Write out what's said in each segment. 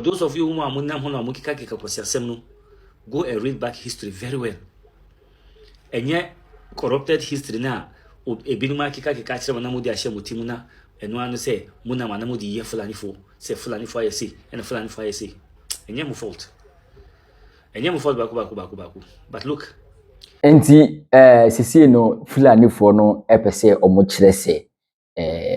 Those of you who are munam hono amukika kika Kwasiasem no, go and read back history very well. And yet corrupted history na ebinuma kika kira na mudi ahye motimu na eno anu say munam na mudi ye Fulanifo say Fulanifo ayesi and Fulanifo ayesi. Enye mo fault. Enye mo fault baku. But look, enti sisi no Fulanifo no epese omo kire se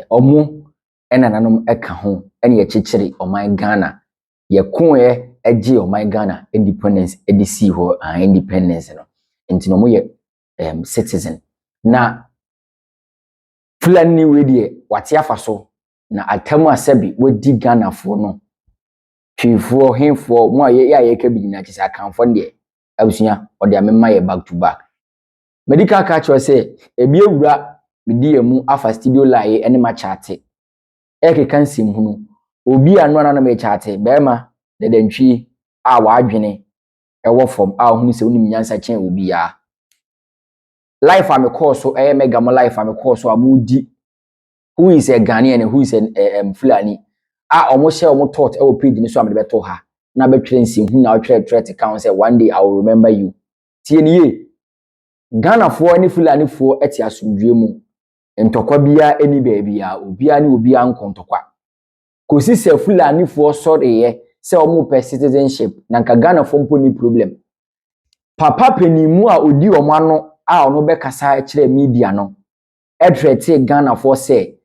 omo enananom eka ho ene ye kyekyere oman Ghana ye koe agi oman Ghana independence edisi ho independence no enti no mo ye citizen na Fulani we de wate afaso na atamu asabi wodi Ghana fo no twifo henfo mo ye ka bi na kisa kanfo de abusunya ode amema ye back to back medical catch say ebi ewura medi emu afa studio lie ene ma chate ekeka nsim hunu obi anu anana me chate bema dedantwi a wadwene ewo fom a hunu se unim nyansa chen obi ya life am course so mega mo life am course so amudi who is a Ghanaian and who is a Fulani a omo share omo thought e wo page ni so am de beto ha na betwere nsim hunu na otwere to count say one day I will remember you tie ni Ghana fo ni Fulani fo eti asumdwe mu ntokwa bia eni baabia obia ni obia nkontokwa kosi se Fulani fo soreye se omo pe citizenship na nka Ghana fo mpo ni problem papa penimu a odi omo ano a ono be kasa kire media no edrete Ghana fo se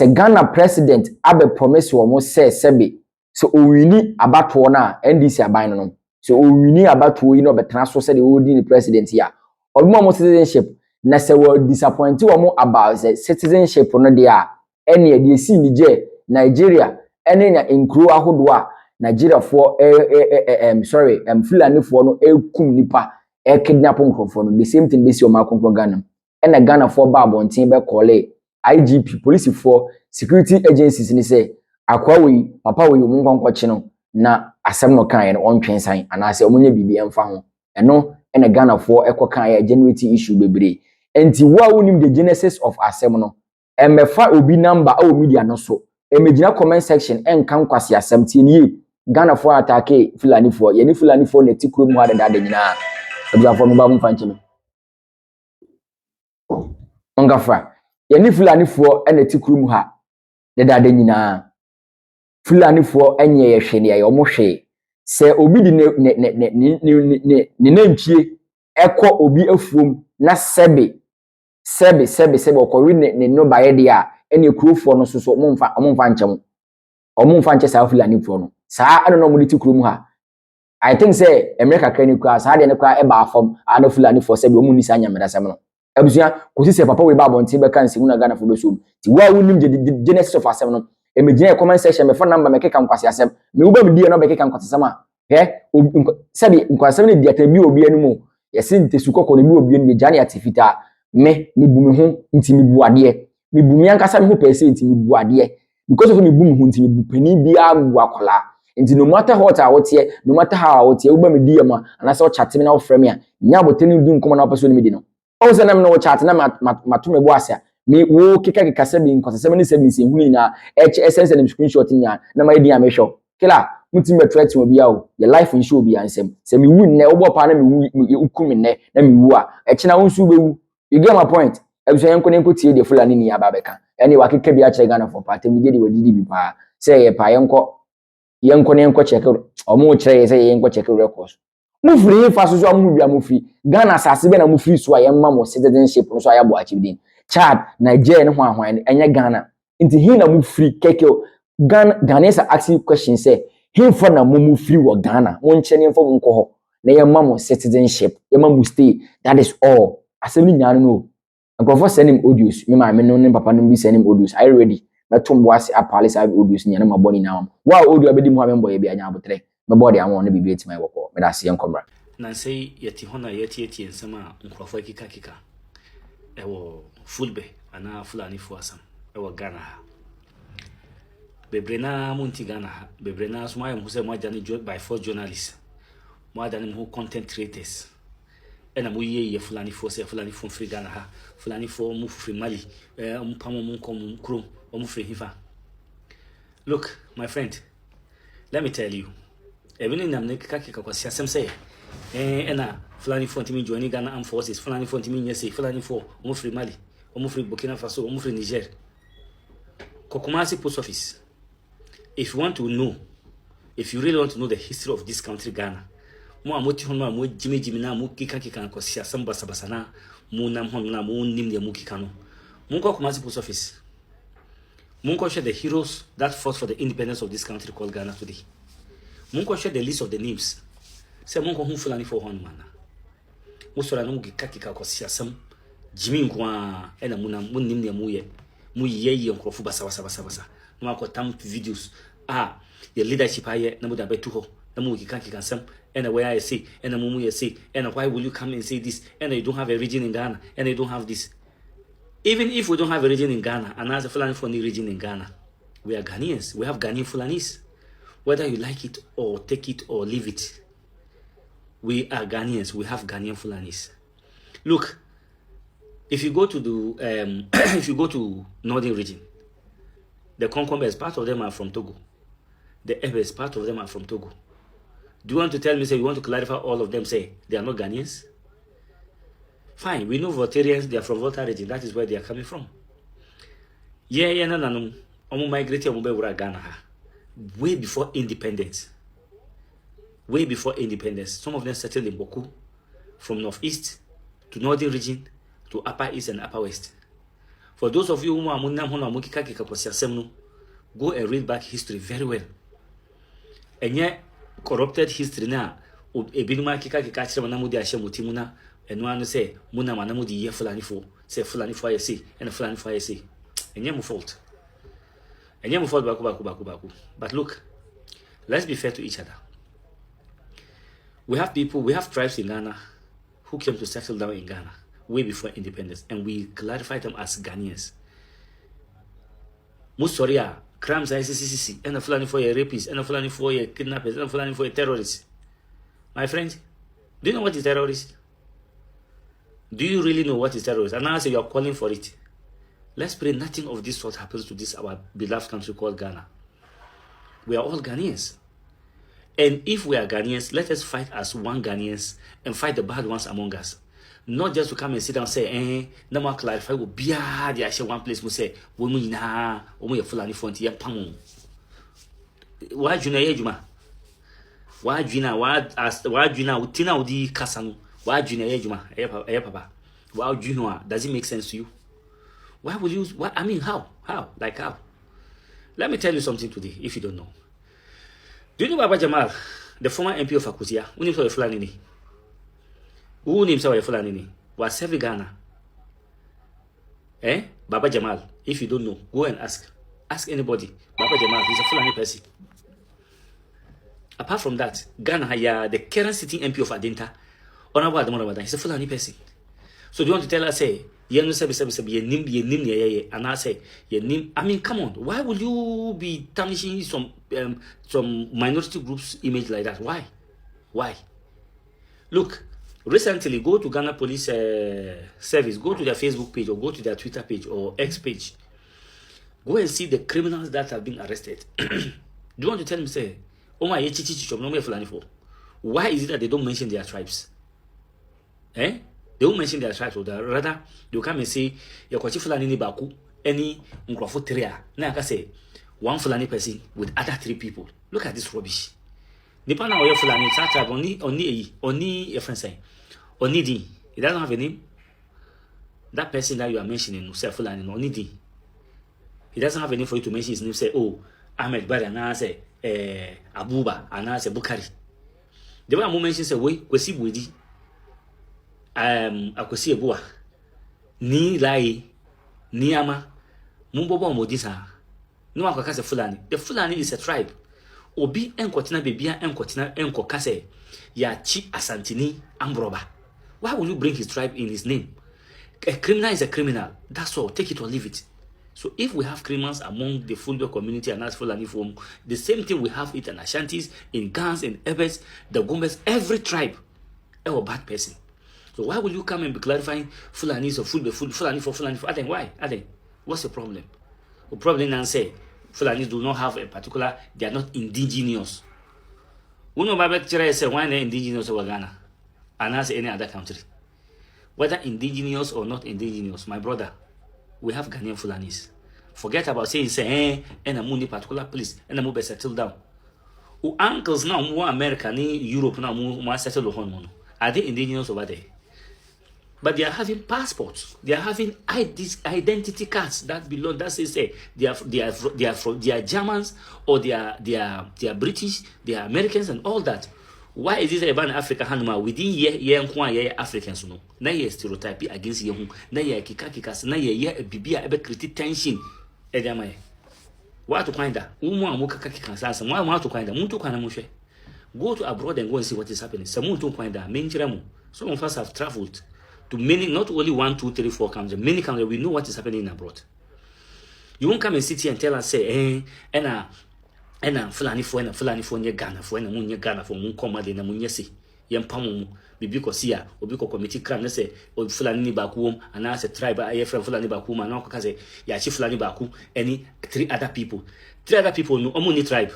Ghana president abe promise omo se sebe so owini abato na NDC aban no so owini abato yi no betena so se de odi ni president ya omo citizenship na se we disappoint omo about the citizenship no dia ene de si ni je Nigeria ene nya enkro ahodo a Nigeria for Fulani for no ekum nipa kidnap nkrofo no the same thing be si o ma konkro Ghana ene Ghana for ba abonten be call IGP police for security agencies ni say akwa we papa we mu nkonkwoche no na asem no kan ye no ontwensan anase omunye bibi emfa ho eno ene Ghana for ekokan ye genuity issue bebre enti wa wonim the genesis of asem no emefa obi number a o media no so emegina comment section enkan Kwasiasem tie ni Ghana for attack Fulani for ye ni Fulani for na tikro mu hada dada nyina abia for no ba mu fanchime ongafa ye ni Fulani for na tikro mu ha dada nyina Fulani for enye ye hwe ne ye omo hwe se obi di ne nantwie ekọ obi afuom na sebe okọwi ne no baye dia ene kurofo no so omomfa nkyem omomfa nche sa Fulani fo no sa ano no mo ti kurom ha I think say America kan ni kwa sa de ne kwa e ba afom ana Fulani fo sebe omu ni sa nyameda sem no abusua kosi se papa we ba bonte be kan se huna Ghana fo be so ti wa wonim genesis of asem no emegina comment section me phone number me keka Kwasiasem me wo ba me die no be keka Kwasiasem a sebe Kwasiasem ne dia tan bi obi anumu yesi ntesukoko ne bi obi anu jani atifita me bu me ho nti me bu ade me bu me ankasa me ho pese nti me bu ade because of me bu me ho nti me bu pani bia bu akola nti no matter what awote no matter how awote wo ba me die ma anasa o chat me na wo frame a nya boteni du nkomo na opeso ne me di no o se na me no chat na mato me bo ase me wo keka sebe Kwasiasem ne sebe nsi huni na essence and screenshot nya na ma di amehwo kila muti me threat mo bia o your life nshi obi ansem se me wu nne wo bo pa na me wu ukumi nne na me wu a ekina wo nsu bewu. You get my point? Ebuso yenko tie de Fulani ni aba beka. Ene wakeka bi a kire Ghana for part me de wadidi bi pa. Say ye pa yenko check omo kire say yenko check records. Mu free fa so amu bia mu free. Ghana asase be na mu free so ayemma mo citizenship no so ayabo achibidin. Chad Nigeria ne hwan enye Ghana. Nti hin na mu free keke Ghanaians are asking questions say hin for na mu free wo Ghana. Won kire ne fo nko ho. Na yemma mo citizenship. Yemma mu stay. That is all. Assembly nyano no nkrofo send him audios me ma me no ne papa no bi send him audios I ready metom boase apale sa audios nyane ma boni na wa audio abedi mu ha me boye bia nya abotre me body awon no bibi etima woko me da se enkomra na say yeti hona yeti nsema nkrofo kika ewo fulbe ana Fulani fo asam ewo Ghana ha bebrena munti Ghana ha bebrena so ma se mo ajani by four journalists mo adani mo content creators ena mo ye Fulani fo se Fulani fo free Ghana ha Fulani fo mu free Mali pamo mu kom krom mu free hifa. Look my friend, let me tell you. Even in America, Kwasiafor say, Fulani for me joining Ghana Armed Forces, Fulani for me, yes, Fulani for free Mali, free Burkina Faso, free Niger. Kokumasi Post Office. If you want to know, if you really want to know the history of this country, Ghana, mo Jimmy na mo kika Kwasiafor basabasana, mo nam hon mo nim de mo kika no. Mo Kokumasi Post Office. Mo share the heroes that fought for the independence of this country called Ghana today. Mo share the list of the names. Say mo hu Fulani for one man. Mo sora no kika Kwasiafor Jimmy nkwa na mo nim de mo ye nkrofo basa. No tam videos. The leadership here na mo da betu ho. Na mo kika some and where I say and mumu you say and why will you come and say this and you don't have a region in Ghana and you don't have this. Even if we don't have a region in Ghana, and as a Fulani for the region in Ghana, we are Ghanaians. We have Ghanaian Fulanis. Whether you like it or take it or leave it, we are Ghanaians. We have Ghanaian Fulanis. Look, if you go to the if you go to northern region, the Concombers, part of them are from Togo. The Ebers, part of them are from Togo. Do you want to tell me, say, you want to clarify all of them, say, they are not Ghanaians? Fine, we know Voltarians, they are from Volta region. That is where they are coming from. No. Migrated Ghana way before independence. Way before independence. Some of them settled in Boku, from northeast to northern region to upper east and upper west. For those of you who are go and read back history very well. And yet, corrupted history now. Ebinuma kika chira na mudi ashe mutimuna eno anu say muna manamu di ye Fulani for say Fulani for say and Fulani for say enye mu fault baku. But look, let's be fair to each other. We have tribes in Ghana who came to settle down in Ghana way before independence, and we classify them as Ghanaians. Musoria crimes ICCC and a Fulani for a rapist and a Fulani for a kidnappers and a Fulani for a terrorist. My friend, do you know what is terrorist? Do you really know what is terrorist? And now I say you are calling for it. Let's pray nothing of this sort happens to this our beloved country called Ghana. We are all Ghanaians. And if we are Ghanaians, let us fight as one Ghanaians and fight the bad ones among us. Not just to come and sit down and say, no more clarify, will be the actual one place we say, we na, we Fulani for the Pamon. Why Juna? Why Juna? Why Juna? Utina Udi Kasanu? Why Juna Ejuma? Papa? Why Juna? Does it make sense to you? Why will you? What I mean, how? Like how? Let me tell you something today, if you don't know. Do you know Baba Jamal, the former MP of Akusia? Who names of Fulani? Who names of Fulani? Was serving Ghana. Baba Jamal, if you don't know, go and ask. Ask anybody. Baba Jamal, he's a Fulani person. Apart from that, Ghana, the current sitting MP of Adenta, Honorable Adamu, he's a Fulani person. So do you want to tell us, say, and I say, I mean, come on, why would you be tarnishing some minority groups' image like that? Why? Look, recently, go to Ghana Police Service, go to their Facebook page or go to their Twitter page or X page. Go and see the criminals that have been arrested. Do you want to tell me, say, oh my, why is it that they don't mention their tribes? They won't mention their tribes, or rather, they'll come and say, you're Fulani ni Baku, any Nkrofo Teria. Now I can say, one Fulani person with other 3 people. Look at this rubbish. Nipana or Fulani, tribe, only a friend saying, only D. It doesn't have a name. That person that you are mentioning, say Fulani, only D. He doesn't have a name for you to mention his name, say, oh, Ahmed Bari, and I say, Abuba, and I say, Bukari. The one who mentions, say, we see Budi. Kwasiafor ni lai ni ama mumbobo modisa no akakase Fulani. The Fulani is a tribe. Obi enkotina bebia enkotina enkokase ya chi asantini ambroba. Why will you bring his tribe in his name? A criminal is a criminal. That's all. Take it or leave it. So if we have criminals among the Fulbe community and as Fulani form, the same thing we have it in Ashantis, in Gans, in Ebers, the Gombes, every tribe, a bad person. So why will you come and be clarifying Fulanis or Fulani for? I think why? What's the problem? The problem now say Fulanis do not have a particular, they are not indigenous. Uno Babek Chere say one indigenous of Ghana, and as any other country. Whether indigenous or not indigenous, my brother, we have Ghanaian Fulanis. Forget about saying, and a money particular place, and a move settle down. Who uncles now more America, Europe now more settle on. Are they indigenous over there? But they are having passports. They are having identity cards that belong. That says they are Germans or they are British, they are Americans and all that. Why is this about Africa Hanuma within ye Africans no? Na ye stereotype against ye na ye kika na ye bibia ebe create tension. Edama. What to find that? Umu amuka kika sasa. Mwa to find that. Muntu kwana mushe. Go to abroad and go and see what is happening. Some muntu find that. Menjiramu. Some of us have traveled to many, not only 1, 2, 3, 4 countries, many countries. We know what is happening abroad. You won't come and sit here and tell us, say, Fulani nye Ghana for munye Ghana for mun komade na munye si yem pamu bibi ko sia obi ko committee crime na say o Fulani ni baku and as a tribe aye friend Fulani baku ma na ko kaze ya chi Fulani baku any 3 other people no omu tribe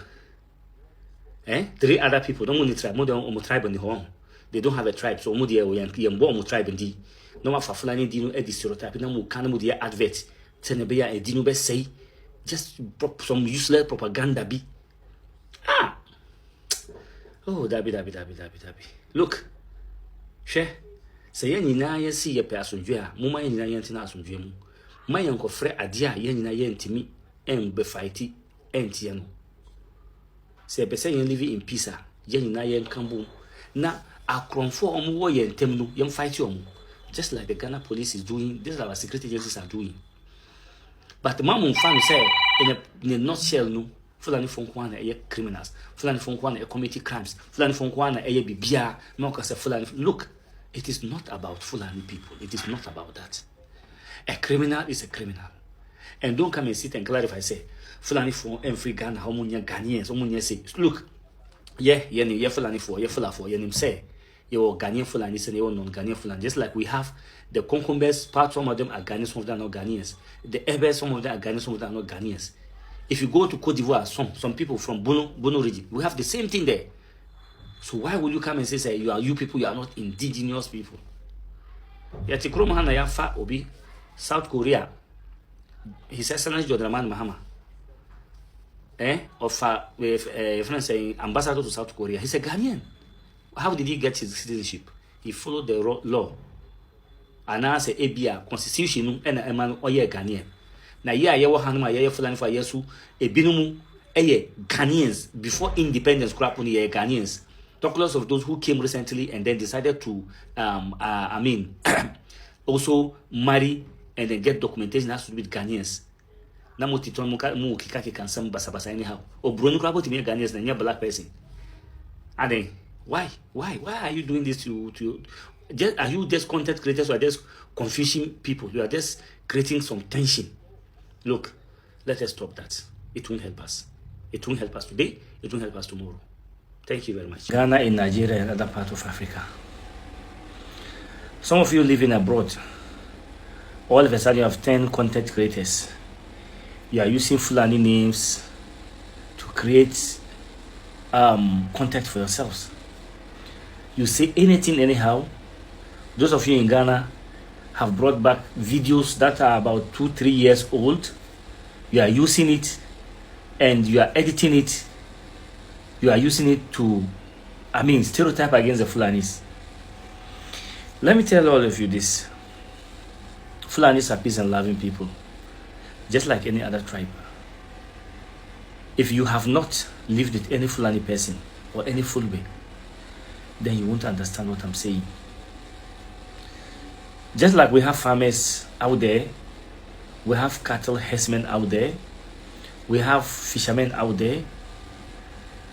3 other people no mu tribe more than omu tribe ni ho they don't have a tribe so omu dey yem bo omu tribe ndi no ma fa Fulani di no e stereotype na mu kan mu dey advert tene be ya e di no be say just some useless propaganda bi. Oh, dabi. Look, she say ye nyina ye si ye pe asodwe a moma ye nyina ye ntina asodwe mu ma ye nkofre ade a ye nyina ye ntimi be fighti entie no say be say ye live in peace a ye nyina ye nkambu na akronfo omo wo ye ntem no ye fight omo just like the Ghana police is doing, this is our security agencies are doing. But mamun fan say in a nutshell no Fulani Fonkwana criminals, Fulani Fonkwana committee crimes, Fulani Fonkwana bibia, no cause Fulani. Look, it is not about Fulani people. It is not about that. A criminal is a criminal. And don't come and sit and clarify, say, Fulani for every Ghana, how many Ghanaians, how many say, look, Fulani for, Fulafo, him say, your Ghanaian Fulanis and your non-Ghanaian Fulani. Just like we have the Concombers, some of them are Ghanaians, some of them are not Ghanaians. The Ebers, some of them are Ghanaians, some of them are not Ghanaians. If you go to Cote d'Ivoire, some people from Bono region, we have the same thing there. So why would you come and say you people, you are not indigenous people? Yet Kromahana Yafa Obi, South Korea, His Excellency Jodraman Mahama, friend saying ambassador to South Korea. He's a Ghanaian. How did he get his citizenship? He followed the law. And I say ABA constitution and a man or ye Ghanaian. Na ye wo hanuma ye Fulani for yesu ebinumu Ghanaians before independence crap on ye Ghanaians. Talk less of those who came recently and then decided to also marry and then get documentation has to do with Ghanaians. Na mo titon mu kika can some basa anyhow. O bronu crap to me Ghanaians na black person. And then why are you doing this to just, are you just content creators or just confusing people? You are just creating some tension. Look, let us stop that. It won't help us. It won't help us today. It won't help us tomorrow. Thank you very much. Ghana, in Nigeria, and other parts of Africa. Some of you living abroad. All of a sudden, you have 10 content creators. You are using Fulani names to create content for yourselves. You say anything anyhow. Those of you in Ghana have brought back videos that are about 2-3 years old. You are using it and you are editing it. You are using it to, stereotype against the Fulanis. Let me tell all of you this. Fulanis are peace and loving people, just like any other tribe. If you have not lived with any Fulani person or any Fulbe, then you won't understand what I'm saying. Just like we have farmers out there, we have cattle herdsmen out there, we have fishermen out there.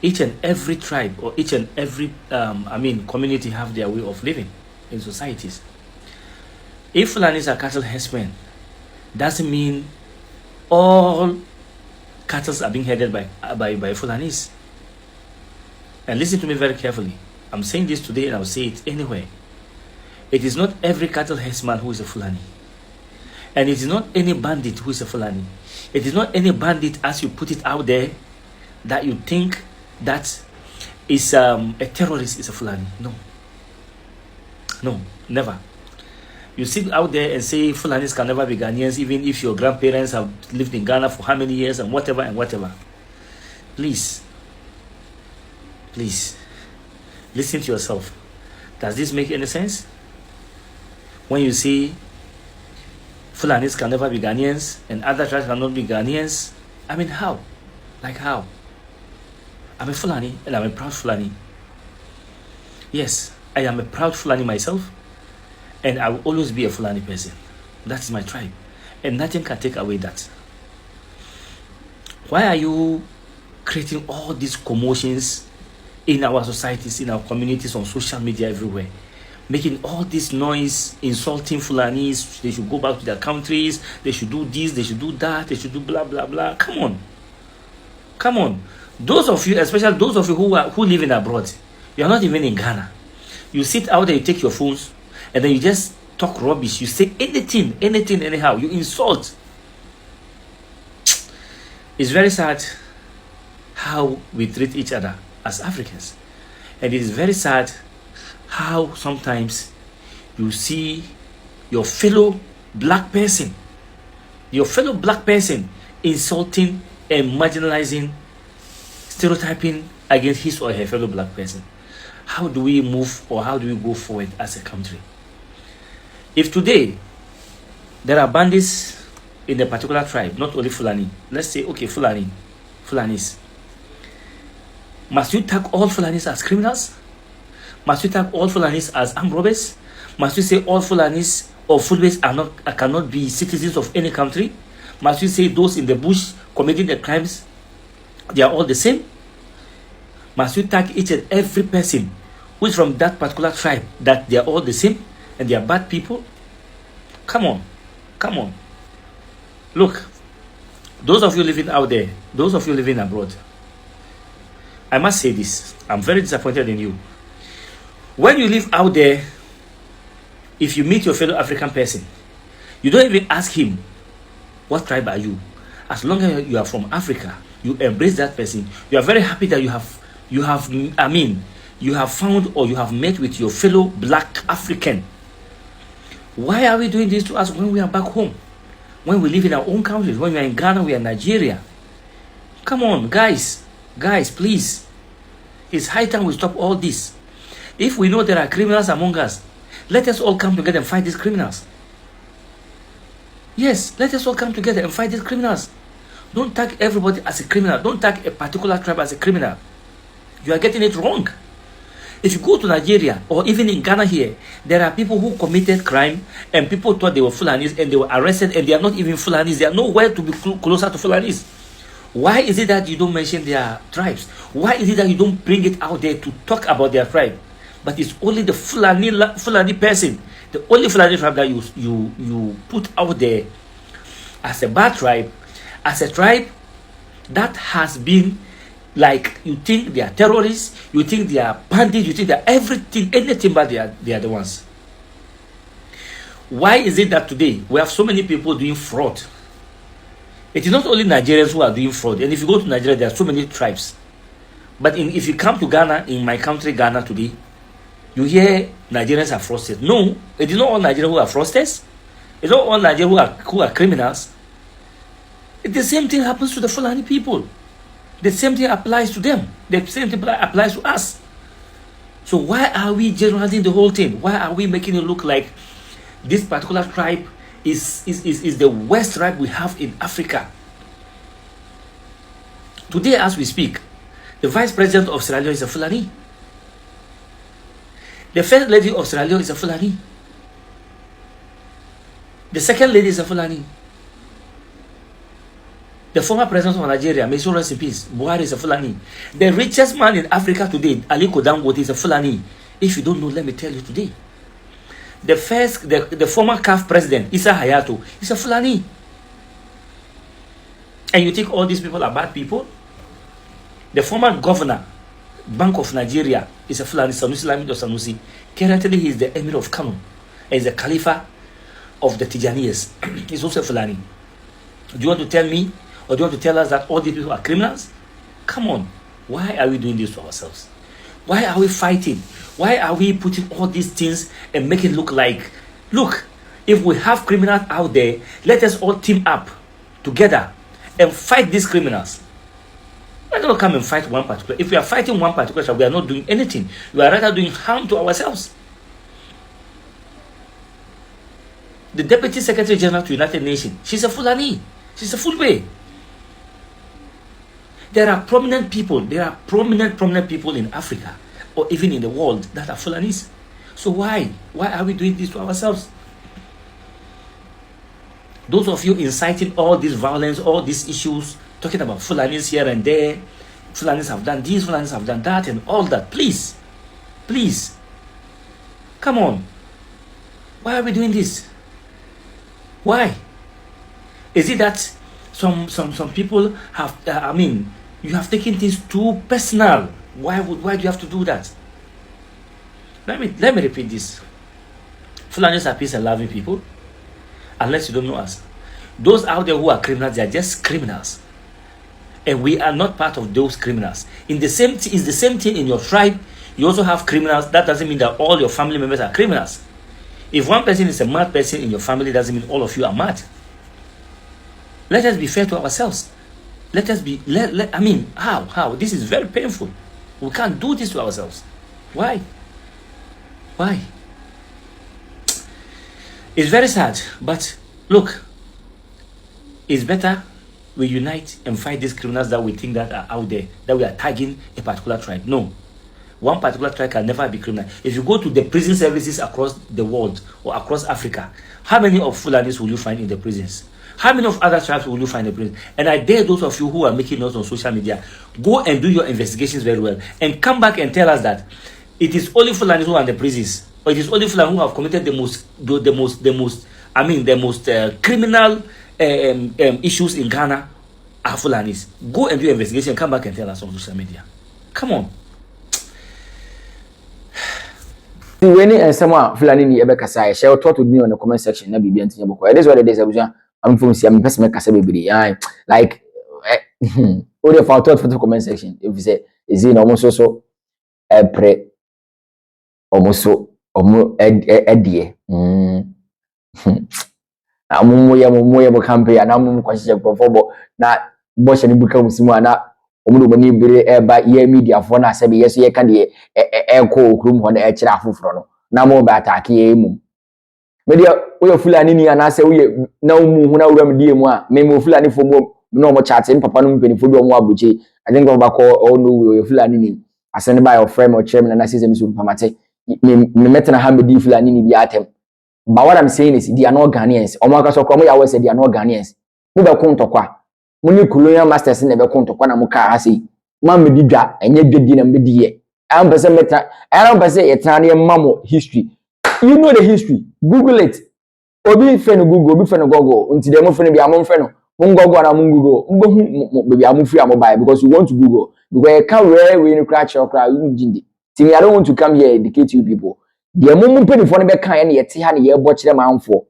Each and every tribe or each and every community have their way of living in societies. If Fulanis are cattle herdsmen, doesn't mean all cattle are being headed by Fulanis. And listen to me very carefully. I'm saying this today and I'll say it anyway. It is not every cattle herdsman who is a Fulani. And it is not any bandit who is a Fulani. It is not any bandit as you put it out there that you think that is a terrorist is a Fulani. No, never. You sit out there and say Fulanis can never be Ghanaians, even if your grandparents have lived in Ghana for how many years and whatever. Please, listen to yourself. Does this make any sense? When you say Fulanis can never be Ghanaians and other tribes cannot be Ghanaians, I mean, how? Like how? I'm a Fulani and I'm a proud Fulani. Yes, I am a proud Fulani myself, and I will always be a Fulani person. That is my tribe, and nothing can take away that. Why are you creating all these commotions in our societies, in our communities, on social media, everywhere? Making all this noise, insulting Fulanis, they should go back to their countries, they should do this, they should do that, they should do blah, blah, blah. Come on. Those of you, especially those of you who live in abroad, you are not even in Ghana. You sit out there, you take your phones, and then you just talk rubbish. You say anything, anyhow. You insult. It's very sad how we treat each other as Africans. And it is very sad how sometimes you see your fellow black person insulting and marginalizing, stereotyping against his or her fellow black person. How do we move, or how do we go forward as a country? If today there are bandits in a particular tribe, not only Fulani, let's say, okay, Fulanis, must you tag all Fulanis as criminals? Must you tag all Fulanis as armed robbers? Must you say all Fulanis or Fulanis cannot be citizens of any country? Must you say those in the bush committing the crimes, they are all the same? Must you tag each and every person who is from that particular tribe that they are all the same and they are bad people? Come on. Look, those of you living out there, those of you living abroad, I must say this, I'm very disappointed in you. When you live out there, if you meet your fellow African person, you don't even ask him, what tribe are you? As long as you are from Africa, you embrace that person. You are very happy that you have found or you have met with your fellow black African. Why are we doing this to us when we are back home? When we live in our own countries, when we are in Ghana, we are in Nigeria. Come on, guys, please. It's high time we stop all this. If we know there are criminals among us, let us all come together and fight these criminals. Yes, let us all come together and fight these criminals. Don't tag everybody as a criminal. Don't tag a particular tribe as a criminal. You are getting it wrong. If you go to Nigeria or even in Ghana here, there are people who committed crime and people thought they were Fulanis and they were arrested and they are not even Fulanis. They are nowhere to be closer to Fulanis. Why is it that you don't mention their tribes? Why is it that you don't bring it out there to talk about their tribe? But it's only the Fulani person, the only Fulani tribe that you put out there as a bad tribe, as a tribe that has been, like, you think they are terrorists, you think they are bandits, you think they are everything, anything, but they are the ones. Why is it that today we have so many people doing fraud? It is not only Nigerians who are doing fraud, and if you go to Nigeria, there are so many tribes. But if you come to Ghana, in my country, Ghana today, you hear Nigerians are fraudsters. No, it is not all Nigerians who are fraudsters. It's not all Nigerians who are criminals. The same thing happens to the Fulani people. The same thing applies to them. The same thing applies to us. So why are we generalizing the whole thing? Why are we making it look like this particular tribe is the worst tribe we have in Africa? Today, as we speak, the Vice President of Sierra Leone is a Fulani. The First Lady of Sierra Leone is a Fulani. The Second Lady is a Fulani. The former President of Nigeria, may so rest in peace, Buhari, is a Fulani. The richest man in Africa today, Aliko Dangote, is a Fulani. If you don't know, let me tell you today. The former CAF President, Issa Hayato, is a Fulani. And you think all these people are bad people? The former governor, Bank of Nigeria, is a Fulani, Sanusi Lamido Sanusi. Currently, he is the Emir of Kano. And is the Khalifa of the Tijaniyas. He's also a Fulani. Do you want to tell me, or do you want to tell us that all these people are criminals? Come on. Why are we doing this to ourselves? Why are we fighting? Why are we putting all these things and make it look like, look, if we have criminals out there, let us all team up together and fight these criminals. Let's not come and fight one particular. If we are fighting one particular, we are not doing anything. We are rather doing harm to ourselves. The Deputy Secretary General to United Nations, she's a Fulani. She's a Fulbe. There are prominent people. There are prominent people in Africa or even in the world that are Fulanis. So why are we doing this to ourselves? Those of you inciting all this violence, all these issues, talking about Fulanis here and there, Fulanis have done this, Fulanis have done that, and all that. Please, come on. Why are we doing this? Why? Is it that some people have? You have taken things too personal. Why do you have to do that? Let me repeat this. Fulanis are peace and loving people. Unless you don't know us, those out there who are criminals, they are just criminals, and we are not part of those criminals. It's the same thing in your tribe. You also have criminals. That doesn't mean that all your family members are criminals. If one person is a mad person in your family, doesn't mean all of you are mad. Let us be fair to ourselves. Let us be. How? This is very painful. We can't do this to ourselves. Why? It's very sad, but look, it's better we unite and fight these criminals that we think that are out there, that we are tagging a particular tribe. No. One particular tribe can never be criminal. If you go to the prison services across the world or across Africa, how many of Fulanis will you find in the prisons? How many of other tribes will you find in the prison? And I dare those of you who are making notes on social media, go and do your investigations very well and come back and tell us that it is only Fulanis who are in the prisons, or it is only Fulanis who have committed the most criminal issues in Ghana are Fulanis. Go and do your investigation and come back and tell us on social media. Come on. When and someone Fulani ebe kasa share talk with me on the comment section na bibi antinya boko. It is what it is. I'm from see I'm person make kasa bibiri. Like all the thought for the comment section. If you say is it almost so pre almost so edie. Amumu ya bo campaign na amumu Kwasiafor bo na bo shani buka musimu na omudu mani bere eba ye media fo na asabe yeso ye ka de ko okrum ho na e kira afoforo no na mo ba attack ye mu media wo Fulani ni anase wo ye na umu hu na wuram die mu a me Fulani fo mo no mo chat papa no mpeni fo bi omo abuche I think ba ko all no wo Fulani ni asane ba your friend or chairman na system so pamate me metena ha me di Fulani ni bi atem. But what I'm saying is they are not Ghanaians. Omaka Kromo ya say they are not Ghanaians. Mu be kontokwa. Muni colonial masters na be kontokwa na muka hasi. Ma me didwa enye dwedi na me diye. I don't say etania mamo history. You know the history. Google it. Obi friend Google, obi friend Google. Unti dem friend bi amon friend. Mun Google na mun Google. Mbo be amu free amobile because you want to Google. Because you can't we no crack your cry you jindi. I don't want to come here educate you people. The moment penifo no be kan na yete ha na ye bo kire manfo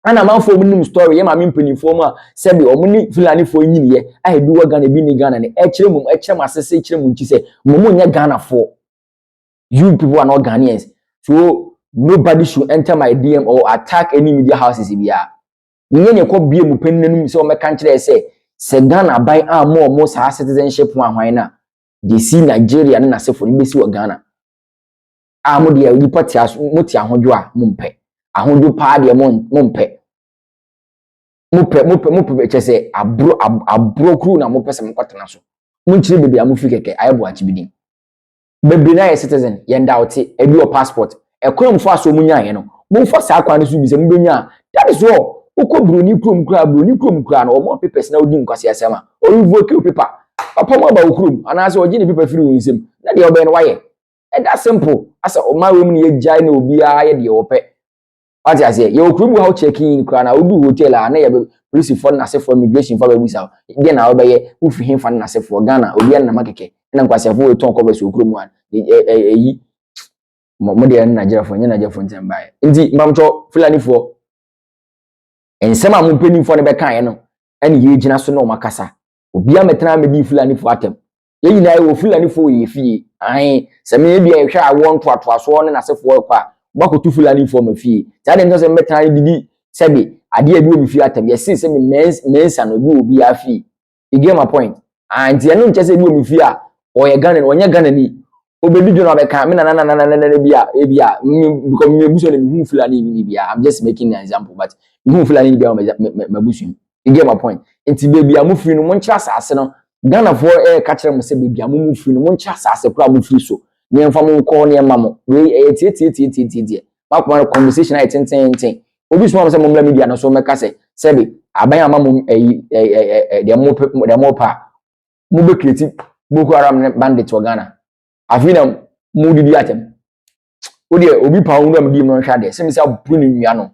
ana manfo munim story ye ma me penifo mu a se be omuni Fulani fo nyini ye a bi wa Ghana bi ni Ghana ne e kire mum e kire masese kire mum nti se mumu nya Ghana fo. You people are not Ghanaians, so nobody should enter my DM or attack any media houses bia nye ne ko bie mu pennanum se o me kan kire se Ghana bai a mo sa citizenship ho ahwan na de si Nigeria na sefo ni besi wa Ghana amode ya nipa tia moti ahodwo a mumpe ahodwo pa de mumpe mupe chese abro kru na mupese mkwatena so munchire bebe amufi keke ayebo achibidin bebe na ye citizen ye ndawte ebi o passport ekrom fo aso munya ye no mumfa sa akwa ne so bi se mbenya that is all ukobru ni krom kra na o mo papers na odi nkwase asema o revoke your paper papa mo ba ukrom anase o gine paper free winsem na de obe no waye that simple asa o ma wem ne ye jai na obi a ye de ope what you say you ukrom how checking in kra na odu hotel a na ye police for na se for immigration for busa de na obe ye ufi hin fa na se for Ghana obi na makeke na Kwasiafor we ton ko be so ukrom an yi mo de na Nigeria for nya Nigeria for ntem bae nti mamto Fulani for ensem a mo mpeni for ne be kan ye no ene ye gina so na o makasa obi a metena me di Fulani for atem ye nyina ye wo Fulanifo ye fie ahe se me bia ye hwa awon to atoaso ne nasefo kwa bakotu Fulanifo ma fie ta de nso se metan didi sebe ade a bi o mi fie atam ye se me mensa no bi obi afie you get my point and ye no nche se bi o mi fie a o ye Ghana onye Ghana ni obedi do na be kan me na bia e bia because me buso ne hu Fulani ni bia I'm just making an example but hu Fulani bia ma buso you get my point enti baby amufiri no monchira asase no Ghana for ka kire mo se baby amufiri no monchira asase kura amufiri so ne mfa mo ko ne mamo we tie ma conversation ai ten obi so mo se mo media no so meka se be aban amamo de mo pa mo be create Boko Haram bandit wa Ghana afina mu didi atem odi obi pa unu am di no hwa de se me se abu ni nwia no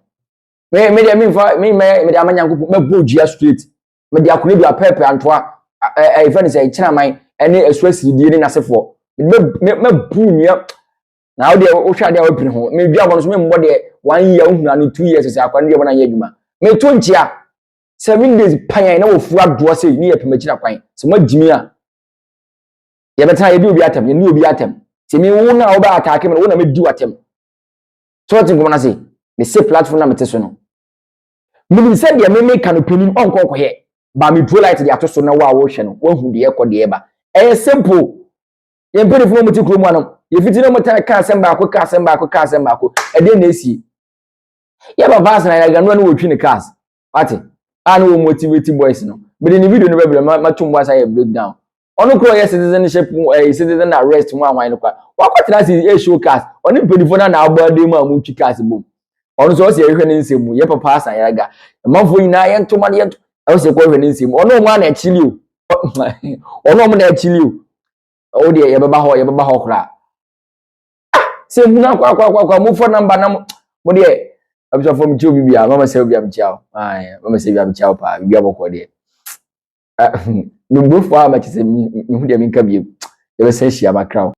me de me amanyanko me bojia straight me de akone bi apepe antoa e fa ni se kina man ene aswasiri die ni nasefo me bu nwia na odi o hwa de a opini ho me bia bo no so me mbo de 1 year ohunu anu 2 years se akwane de bo na ye adwuma me to nchia 7 days pan na wo fu adoa se ni ye pemachira kwan se ma jimi a ye beta ye bi obi atem ye ni obi atem se me wo na oba atake me wo na me di atem so tin ko na se me se platform na mete so no me se de me kan opening onko ko he ba me pro light de atoso na wa wo hwe no wo hu de ye ko de ba simple ye mpere fu mo ti kro mu anom ye fiti na mo ta ka asem ba ko e de na esi ye ba vas na ya ganu na wo twi ne cars ati anu wo motivate boys no me de ni video no be ma tum boys aye breakdown onu kro ye citizenship citizen arrest mu anwan no kwa wakotena si show cars oni mpedifo na agbade mu amu twi cars bom onu so se ye hwe ne nsemu ye papa asan ya ga manfo nyina ye ntoma ye o se ko hwe ne nsemu onu mu na achili o onu mu na achili o de ye baba ho kra se mu na kwa mu phone number na mo de abisa fo mi chi obi bia mama se obi am chiao mama se obi am chiao pa bia boko de me bofo a ma chi se mi hu de mi nka biem ye be se hia makra